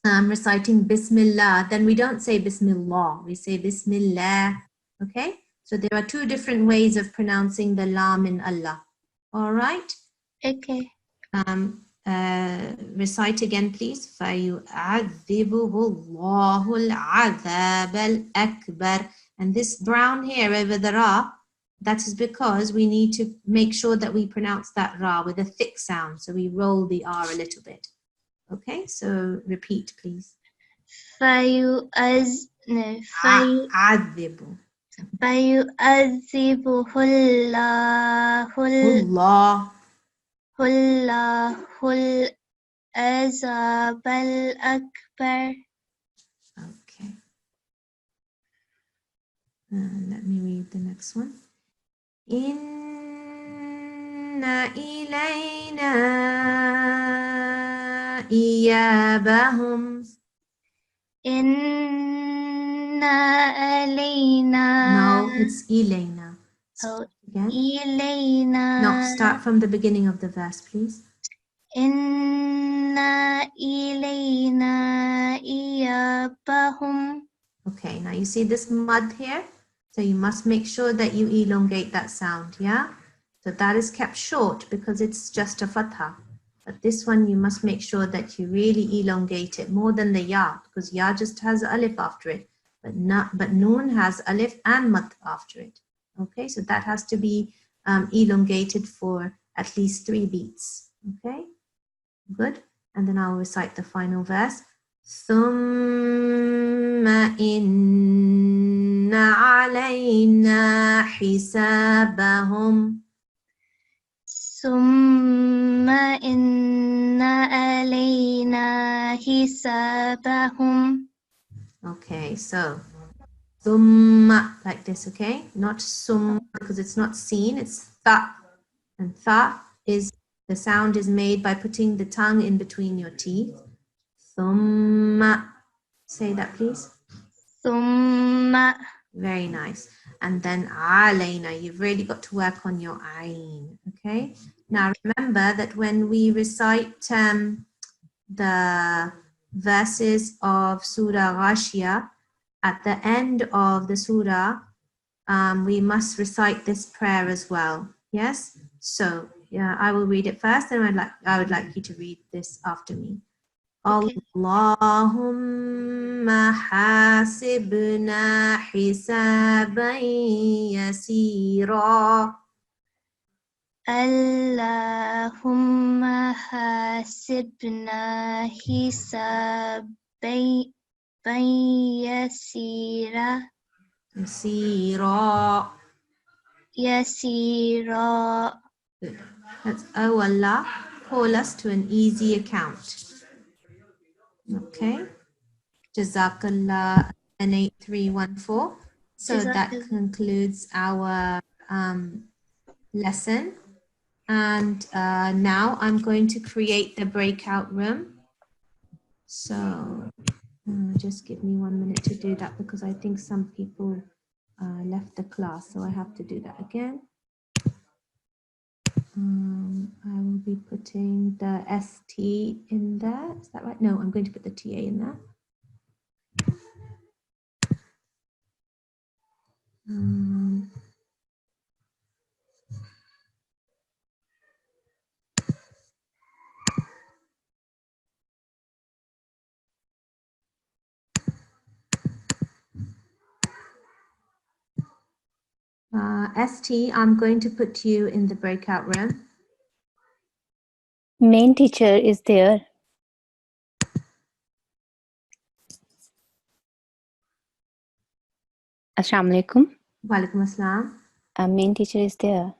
reciting Bismillah, then we don't say Bismillah, we say Bismillah, okay? So there are two different ways of pronouncing the lam in Allah, all right? Okay. Recite again, please. فَيُعَذِّبُهُ اللَّهُ الْعَذَابَ الْأَكْبَرِ. And this brown hair over the ra, that is because we need to make sure that we pronounce that ra with a thick sound. So we roll the R a little bit. Okay, so repeat, please. فيعذبه عذبه الله الله العذاب الأكبر. Okay. Let me read the next one. إن إلينا إيابهم. إن علينا. No, it's إلينا. Oh, Again. إلينا. No, start from the beginning of the verse, please. إن إلينا إيابهم. Okay, now you see this mud here? So you must make sure that you elongate that sound, yeah? So that is kept short because it's just a fatha. But this one you must make sure that you really elongate it more than the ya, because ya just has alif after it, but noon has alif and mad after it. Okay, so that has to be elongated for at least 3 beats. Okay, good. And then I'll recite the final verse. ثم إن علينا حسابهم. ثم إن علينا حسابهم. Okay, so thumma like this, okay? Not sum because it's not seen, it's tha. And tha is, the sound is made by putting the tongue in between your teeth. Thumma. Say that, please. ثم. Very nice. And then alayna, you've really got to work on your ayn, okay? Now remember that when we recite the verses of Surah Ghashiyah, at the end of the surah, we must recite this prayer as well. Yes? So yeah, I will read it first, and I would like you to read this after me. Okay. Allahumma hasibna hisaban yasira. Allahumma hasibna hisaban yasira. Yasira. Good. That's, oh Allah, call us to an easy account. Okay. Jazakallah N8314. So that concludes our lesson. And now I'm going to create the breakout room. So just give me 1 minute to do that because I think some people left the class. So I have to do that again. I will be putting the ST in there. Is that right? No, I'm going to put the TA in there. ST, I'm going to put you in the breakout room. Main teacher is there. Assalamu alaikum. Walaikum assalam. Main teacher is there.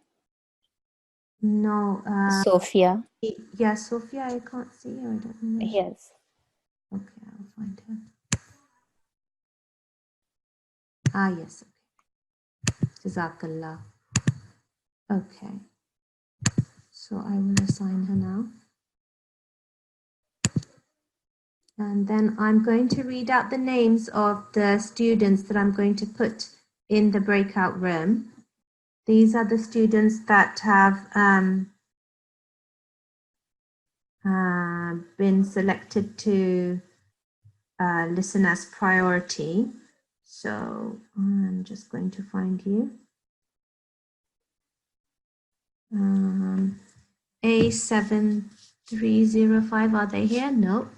No. Sophia. Yeah, Sophia, I can't see her. I don't know. Yes. Okay, I'll find her. Ah, yes. Okay. Jazakallah. Okay. So I will assign her now. And then I'm going to read out the names of the students that I'm going to put in the breakout room. These are the students that have been selected to listen as priority. So I'm just going to find you. A7305, are they here? No.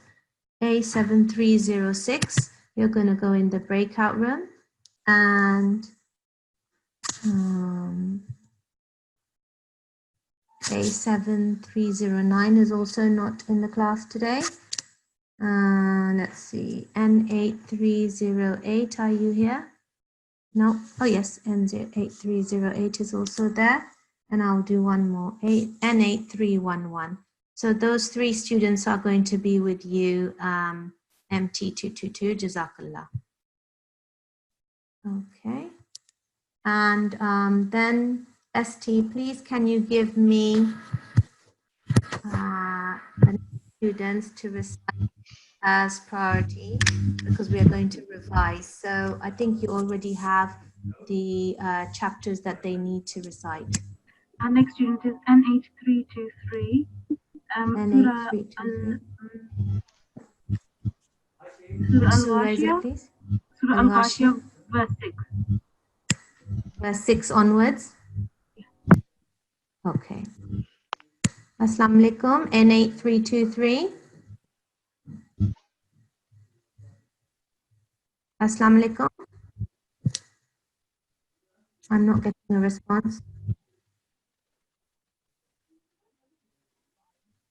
A7306, you're going to go in the breakout room. And A7309 is also not in the class today. Let's see, N8308, are you here? No. Oh yes, N8308 is also there. And I'll do one more, N8311. So those three students are going to be with you, MT222, Jazakallah. Okay. And then ST, please, can you give me the students to recite as priority, because we are going to revise. So I think you already have the chapters that they need to recite. Our next student is N8323. N8323. Surah Surah is it, Al-Ghashiyah. please? Surah Al-Ghashiyah. Al-Ghashiyah, verse 6. Verse 6 onwards. Okay. Assalamu alaikum. N8323. Assalamu alaikum. I'm not getting a response.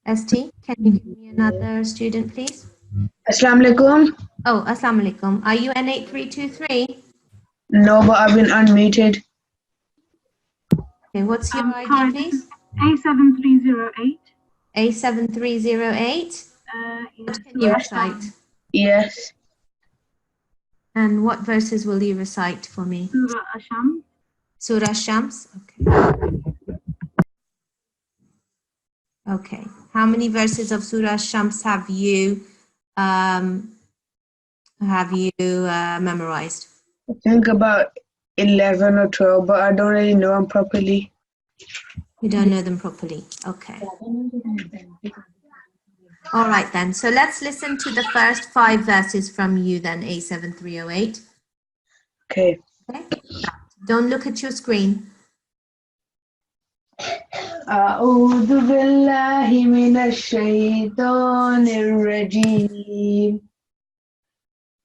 ST, can you give me another student, please? Assalamu alaikum. Oh, assalamu alaikum. Are you N8323? No, but I've been unmuted. Okay, what's your ID, Sorry, please? A7308. A7308. What can you recite? Yes. And what verses will you recite for me? Surah Asham. Surah Shams. Okay. Okay. How many verses of Surah Shams have you memorized? I think about 11 or 12, but I don't really know them properly. You don't know them properly. Okay. All right then. So let's listen to the first 5 verses from you then, A7308. Okay. Okay. Don't look at your screen. أعوذ بالله من الشيطان الرجيم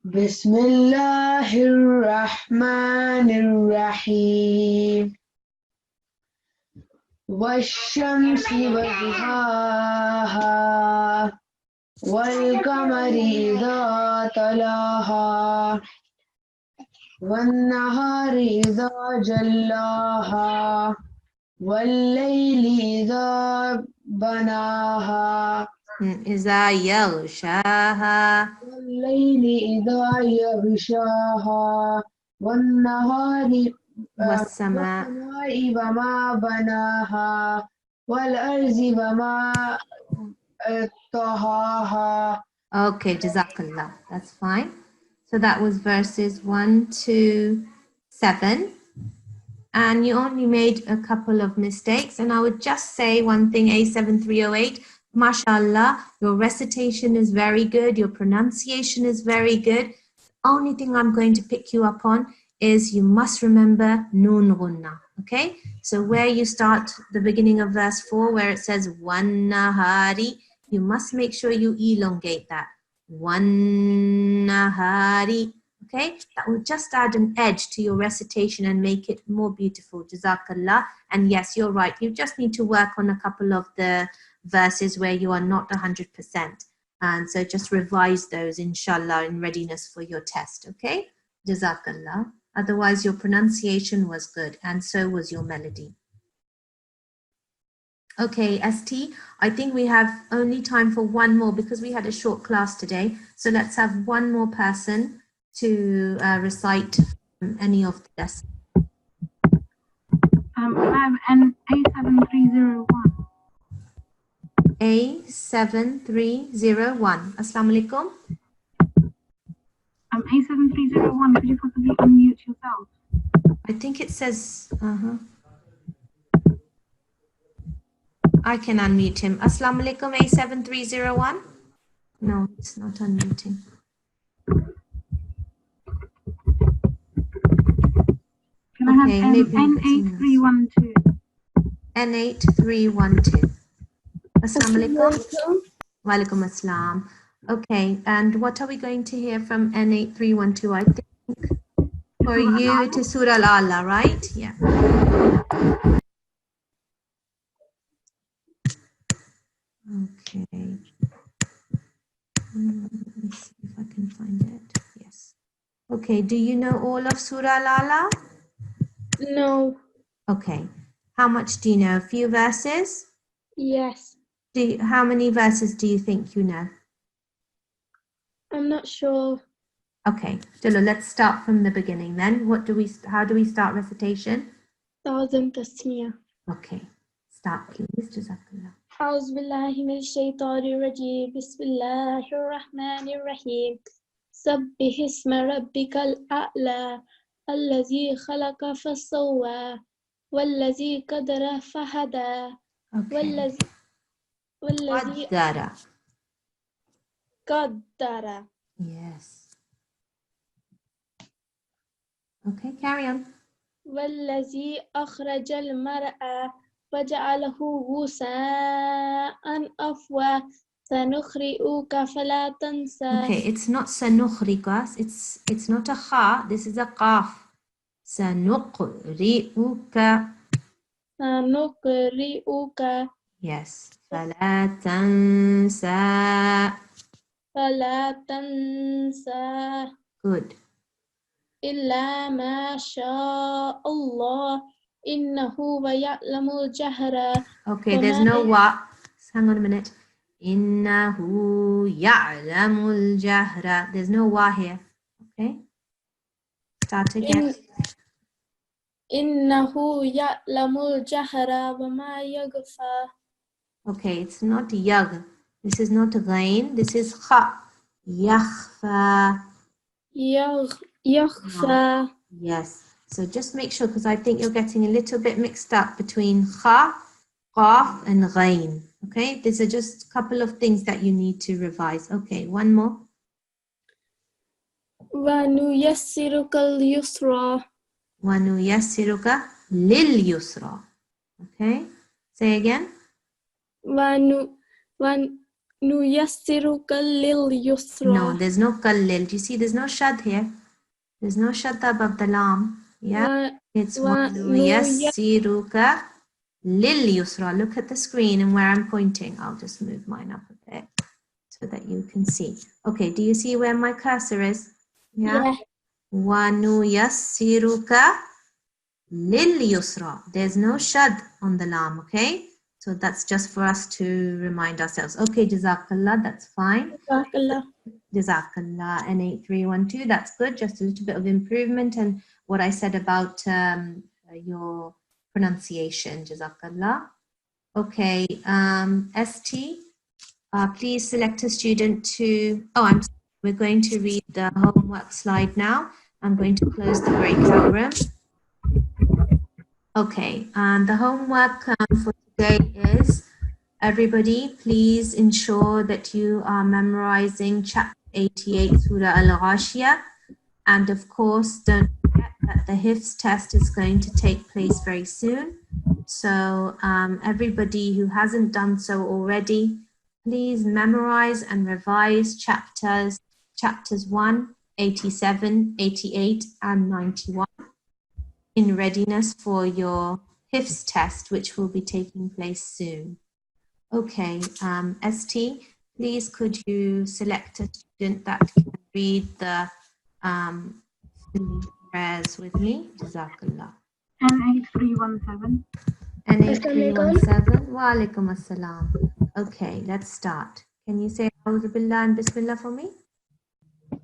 بسم الله الرحمن الرحيم والشمس وضحاها والقمر إذا طلاها والنهار إذا جلاها والليل إذا بناها إذا يغشاها والليل إذا يغشاها والنهار والسماء وما بناها والأرض وما طحاها. Okay, Jazakallah. That's fine. So that was verses 1 to 7. And you only made a couple of mistakes. And I would just say one thing, A7308, mashallah, your recitation is very good. Your pronunciation is very good. The only thing I'm going to pick you up on is you must remember Noon Gunna. Okay? So where you start the beginning of verse 4, where it says Wan Nahari, you must make sure you elongate that. Wan Nahari. Okay, that will just add an edge to your recitation and make it more beautiful. Jazakallah. And yes, you're right. You just need to work on a couple of the verses where you are not 100%. And so just revise those, inshallah, in readiness for your test. Okay, Jazakallah. Otherwise, your pronunciation was good and so was your melody. Okay, ST, I think we have only time for one more because we had a short class today. So let's have one more person to recite any of the lessons. I have an A7301. A7301. Assalamu alaikum. A7301, could you possibly unmute yourself? I think it says, I can unmute him. Assalamu alaikum, A7301. No, it's not unmuting. Can I have Okay, maybe we'll get someone else. N8312? N8312. Assalamu alaikum. Wa alaikum assalam. Okay, and what are we going to hear from N8312? I think for you it is Surah Al-Ala, right? Yeah. Okay. Let me see if I can find it. Yes. Okay, do you know all of Surah Al-Ala? No. Okay. How much do you know? A few verses? Yes. How many verses do you think you know? I'm not sure. Okay, Dilo, let's start from the beginning then. How do we start recitation? 1000 tasmiyah. Okay, start please. Jazakallah. أعوذ بالله من الشيطان الرجيم بسم الله الرحمن الرحيم سبح اسم ربك الأعلى الذي خلق فسوى والذي قدر فهدى Okay. والذي Qaddara. قدر. Yes. Okay, carry on. والذي أخرج المرعى فجعله غثاء أحوى سنقرئك فلا تنسى. Okay, it's not sanukhrikas. It's not a kha. This is a qaf. Sanuqri'uka. سنقرئك Yes. فلا تنسى. فلا تنسى Good. إلا ما شاء الله إنه ويعلم الجهر. Okay, there's no wa. Hang on a minute. Innahu ya'lamul jahra. There's no wa here. Okay. Start again. إنه يعلم الجهر وما يخفى. Okay, it's not yag. This is not ghain. This is kha. Yakhfa. يخفى. Yes. So just make sure, because I think you're getting a little bit mixed up between kha, qaf, and ghain. Okay, these are just a couple of things that you need to revise. Okay, one more. ونيسرك اليسرى. وَنُيَسِّرُكَ لِلْيُسْرَى. Okay, say again. ونيسرك لليسرى. No, there's no kallil. Do you see there's no shad here? There's no shad above the lam. Yeah, it's وَنُيَسِّرُكَ لِلْيُسْرَى. Look at the screen and where I'm pointing. I'll just move mine up a bit so that you can see. Okay, do you see where my cursor is? Yeah. وَنُيَسِّرُكَ لِلْيُسْرَى. There's no shad on the lam, okay? So that's just for us to remind ourselves. Okay, Jazakallah, that's fine. Jazakallah, N8312, that's good. Just a little bit of improvement and what I said about your pronunciation, Jazakallah. Okay, ST, please select a student to, we're going to read the homework slide now. I'm going to close the breakout room. Okay, the homework for today is, everybody, please ensure that you are memorizing chapter 88, Surah Al-Ghashiyah. And of course, don't forget that the Hifz test is going to take place very soon. So everybody who hasn't done so already, please memorize and revise chapters 1, 87, 88, and 91 in readiness for your Hifz test, which will be taking place soon. Okay, ST, please could you select a student that can read the prayers with me? Jazakallah. N8317. N8317. Wa alaikum assalam. Okay, let's start. Can you say A'udhu Billah and Bismillah for me?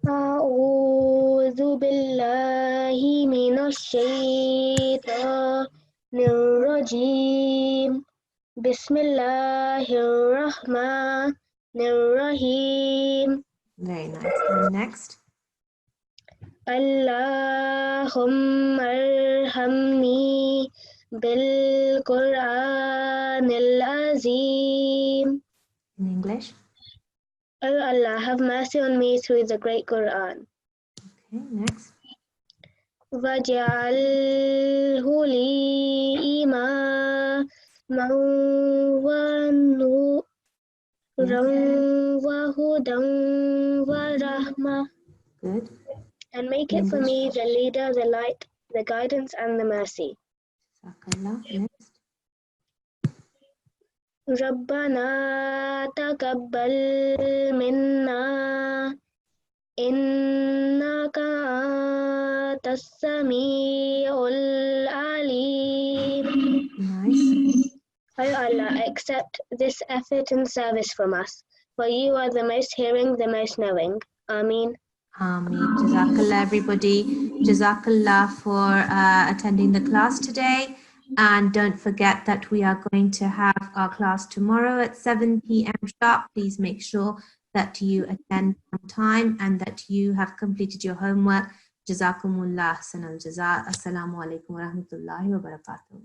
أعوذ بالله من الشيطان الرجيم بسم الله الرحمن الرحيم. Very nice. And next. Allahumma arhamni bil Qur'anil Azim. In English. O Allah, have mercy on me through the great Qur'an. Okay, next. Waj'alhu li imaman wa nuran wa hudan wa rahmah. Good. And make it for me English. the leader, the light, the guidance, and the mercy. Jazakallah. Next. ربنا تقبل منا إنك أنت السميع العليم. Nice. O Allah, accept this effort and service from us, for you are the most hearing, the most knowing. Ameen. Ameen. Jazakallah, everybody. Jazakallah for attending the class today. And don't forget that we are going to have our class tomorrow at 7 p.m. sharp. Please make sure that you attend on time and that you have completed your homework. Jazakumullah. Assalamu alaikum wa rahmatullahi wa barakatuh.